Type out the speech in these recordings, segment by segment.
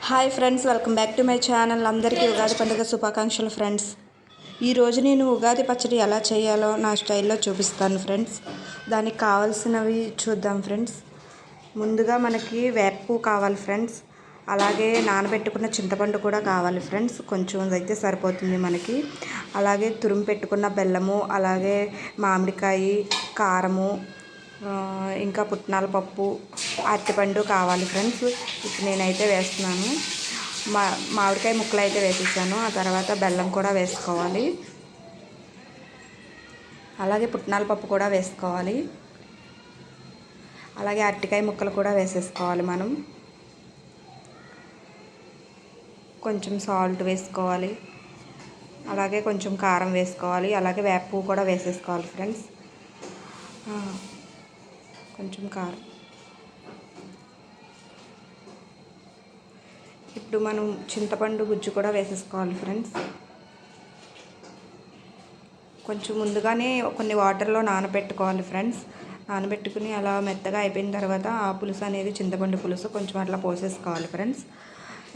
Hi friends, welcome back to my channel. అందరికీ ఉగాది పండుగ శుభాకాంక్షలు ఫ్రెండ్స్. ఈరోజు నేను ఉగాది పచ్చడి ఎలా చేయాలో నా స్టైల్లో చూపిస్తాను ఫ్రెండ్స్. దానికి కావాల్సినవి చూద్దాం ఫ్రెండ్స్. ముందుగా మనకి వేప కావాలి ఫ్రెండ్స్. అలాగే నానబెట్టుకున్న చింతపండు కూడా కావాలి ఫ్రెండ్స్. కొంచెం అయితే సరిపోతుంది మనకి. అలాగే తురుము పెట్టుకున్న బెల్లము, అలాగే మామిడికాయ, కారము, ఇంకా పుట్నాల పప్పు, అరటిపండు కావాలి ఫ్రెండ్స్. ఇప్పుడు నేనైతే వేస్తున్నాను. మామిడికాయ ముక్కలు అయితే వేసేసాను. ఆ తర్వాత బెల్లం కూడా వేసుకోవాలి. అలాగే పుట్నాల పప్పు కూడా వేసుకోవాలి. అలాగే అరటికాయ ముక్కలు కూడా వేసేసుకోవాలి మనం. కొంచెం సాల్ట్ వేసుకోవాలి. అలాగే కొంచెం కారం వేసుకోవాలి. అలాగే వేప పువ్వు కూడా వేసేసుకోవాలి ఫ్రెండ్స్. కొంచెం కారం. ఇప్పుడు మనం చింతపండు గుజ్జు కూడా వేసేసుకోవాలి ఫ్రెండ్స్. కొంచెం ముందుగానే కొన్ని వాటర్లో నానబెట్టుకోవాలి ఫ్రెండ్స్. నానబెట్టుకుని అలా మెత్తగా అయిపోయిన తర్వాత ఆ పులుసు అనేది, చింతపండు పులుసు కొంచెం అట్లా పోసేసుకోవాలి ఫ్రెండ్స్.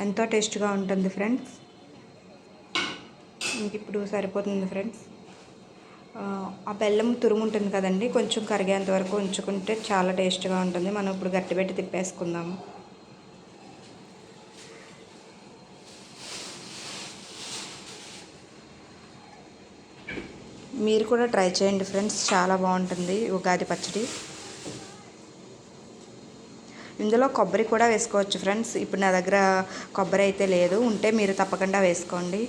ఎంతో టేస్ట్గా ఉంటుంది ఫ్రెండ్స్. ఇంక ఇప్పుడు సరిపోతుంది ఫ్రెండ్స్. ఆ బెల్లం తురుము ఉంటుంది కదండి, కొంచెం కరిగేంత వరకు ఉంచుకుంటే చాలా టేస్ట్గా ఉంటుంది. మనం ఇప్పుడు గట్టిపెట్టి తిప్పేసుకుందాము. మీరు కూడా ట్రై చేయండి ఫ్రెండ్స్, చాలా బాగుంటుంది ఉగాది పచ్చడి. ఇందులో కొబ్బరి కూడా వేసుకోవచ్చు ఫ్రెండ్స్. ఇప్పుడు నా దగ్గర కొబ్బరి అయితే లేదు, ఉంటే మీరు తప్పకుండా వేసుకోండి.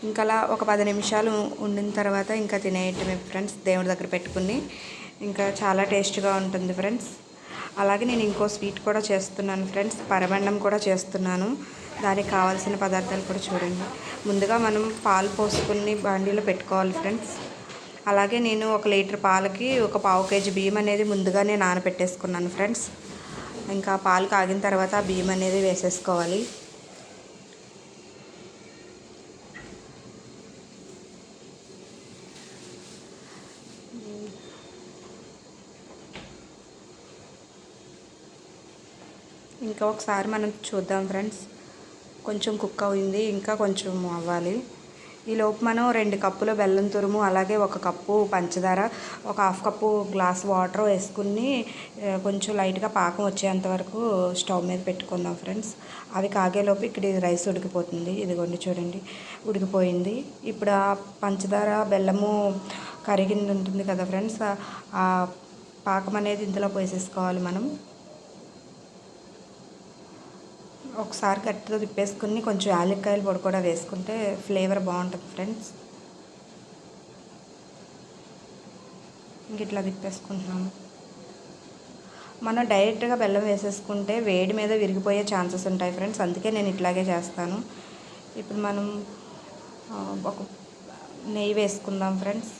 ఇంకా అలా ఒక 10 నిమిషాలు ఉండిన తర్వాత ఇంకా తినేయటమే ఫ్రెండ్స్. దేవుడి దగ్గర పెట్టుకుని ఇంకా చాలా టేస్ట్గా ఉంటుంది ఫ్రెండ్స్. అలాగే నేను ఇంకో స్వీట్ కూడా చేస్తున్నాను ఫ్రెండ్స్. పరమాన్నం కూడా చేస్తున్నాను. దానికి కావాల్సిన పదార్థాలు కూడా చూడండి. ముందుగా మనం పాలు పోసుకుని బాండీలో పెట్టుకోవాలి ఫ్రెండ్స్. అలాగే నేను 1 లీటర్ పాలకి 1/4 కేజీ బియ్యం అనేది ముందుగానే నానబెట్టేసుకున్నాను ఫ్రెండ్స్. ఇంకా పాలు కాగిన తర్వాత ఆ బియ్యం అనేది వేసేసుకోవాలి. ఇంకా ఒకసారి మనం చూద్దాం ఫ్రెండ్స్. కొంచెం కుక్ అయింది, ఇంకా కొంచెం అవ్వాలి. ఈలోపు మనం 2 కప్పుల బెల్లం తురుము, అలాగే 1 కప్పు పంచదార, 1/2 కప్పు గ్లాస్ వాటర్ వేసుకుని కొంచెం లైట్గా పాకం వచ్చేంత వరకు స్టవ్ మీద పెట్టుకుందాం ఫ్రెండ్స్. అవి కాగేలోపు ఇక్కడ రైస్ ఉడికిపోతుంది. ఇదిగోండి చూడండి, ఉడికిపోయింది. ఇప్పుడు ఆ పంచదార బెల్లము కరిగింది ఉంటుంది కదా ఫ్రెండ్స్, ఆ పాకం అనేది ఇందులో పోసేసుకోవాలి మనం. ఒకసారి గట్టిగా తిప్పేసుకుని కొంచెం యాలక్కాయల పొడి కూడా వేసుకుంటే ఫ్లేవర్ బాగుంటుంది ఫ్రెండ్స్. ఇంక ఇట్లా తిప్పేసుకుంటున్నాము. మనం డైరెక్ట్గా బెల్లం వేసేసుకుంటే వేడి మీద విరిగిపోయే ఛాన్సెస్ ఉంటాయి ఫ్రెండ్స్. అందుకే నేను ఇట్లాగే చేస్తాను. ఇప్పుడు మనం ఒక నెయ్యి వేసుకుందాం ఫ్రెండ్స్.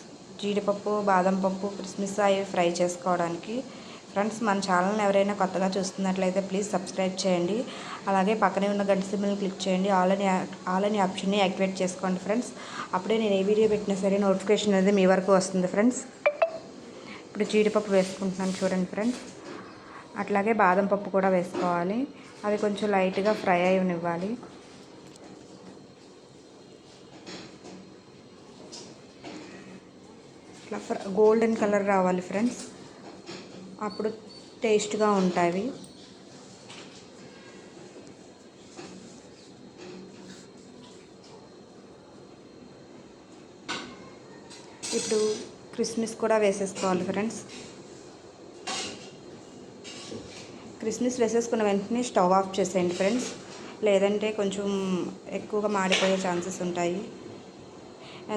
జీడిపప్పు, బాదం పప్పు, కిస్మిస్ అవి ఫ్రై చేసుకోవడానికి ఫ్రెండ్స్. మన ఛానల్ని ఎవరైనా కొత్తగా చూస్తున్నట్లయితే ప్లీజ్ సబ్స్క్రైబ్ చేయండి. అలాగే పక్కనే ఉన్న గంట సింబల్ని క్లిక్ చేయండి. ఆల్ అని ఆప్షన్ని యాక్టివేట్ చేసుకోండి ఫ్రెండ్స్. అప్పుడే నేను ఏ వీడియో పెట్టినా సరే నోటిఫికేషన్ అనేది మీ వరకు వస్తుంది ఫ్రెండ్స్. ఇప్పుడు జీడిపప్పు వేసుకుంటున్నాను చూడండి ఫ్రెండ్స్. అట్లాగే బాదం పప్పు కూడా వేసుకోవాలి. అవి కొంచెం లైట్గా ఫ్రై అయ్యనివ్వాలి. ఇట్లా గోల్డెన్ కలర్ రావాలి ఫ్రెండ్స్, అప్పుడు టేస్ట్గా ఉంటాయి. ఇప్పుడు కిస్మిస్ కూడా వేసేసుకోవాలి ఫ్రెండ్స్. కిస్మిస్ వేసేసుకున్న వెంటనే స్టవ్ ఆఫ్ చేసేయండి ఫ్రెండ్స్, లేదంటే కొంచెం ఎక్కువగా మాడిపోయే ఛాన్సెస్ ఉంటాయి.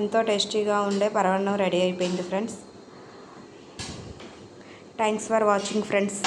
ఎంతో టేస్టీగా ఉండే పరమాన్నం రెడీ అయిపోయింది friends. Thanks for watching friends.